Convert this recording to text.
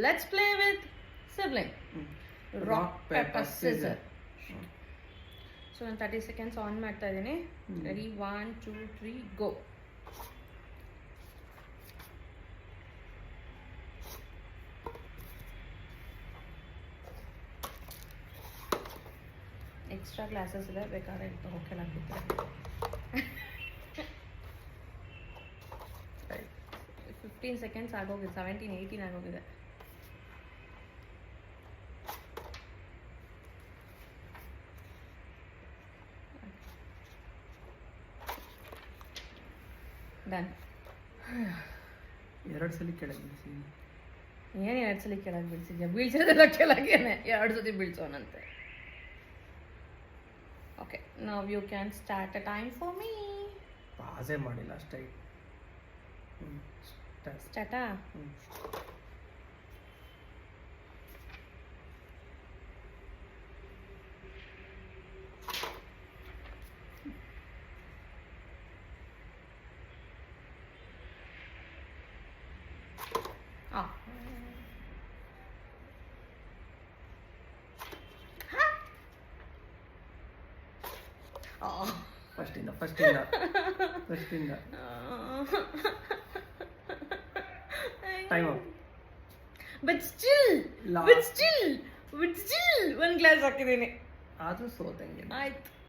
Let's play with sibling. Rock paper scissor. So ನಾನು 30 seconds on ಮಾಡ್ತಾ ಇದ್ದೀನಿ. Ready, 1 2 3 ಗೋ. Extra glasses ಇದೆ, ಬೇಕಾದ್ರೆ ಹೋಗ್ಕೆಲ್ಲ ಹಾಕ್ಬಿಡ್ತಾರೆ. 15 ಸೆಕೆಂಡ್ಸ್ ಆಗೋಗಿದೆ, 17 18 ಆಗೋಗಿದೆ. ಡನ್. 2 ಸಲ ಕೆಳಗೆ ಬೀಳಿಸಿ. ಏನು 2 ಸಲ ಕೆಳಗೆ ಬೀಳ್ಸಿದ್ಯಾ? ಬೀಳ್ಸೋದೆಲ್ಲ ಕೆಳಗೇನೆ, 2 ಸತಿ ಬೀಳ್ಸೋನಂತೆ. Okay, now you can start a time for me. ಪಾಸೇ ಮಾಡಿಲ್ಲ ಅಷ್ಟೇ. ಸ್ಟಾರ್ಟಾ? ಫಸ್ಟಿಂದ ಟೈಮ್ ಅಪ್. ಬಟ್ ಸ್ಟಿಲ್ ಒಂದು ಗ್ಲಾಸ್ ಹಾಕಿದ್ದೀನಿ. ಆದ್ರೂ ಸೋತಂಗೆ. ಆಯ್ತು.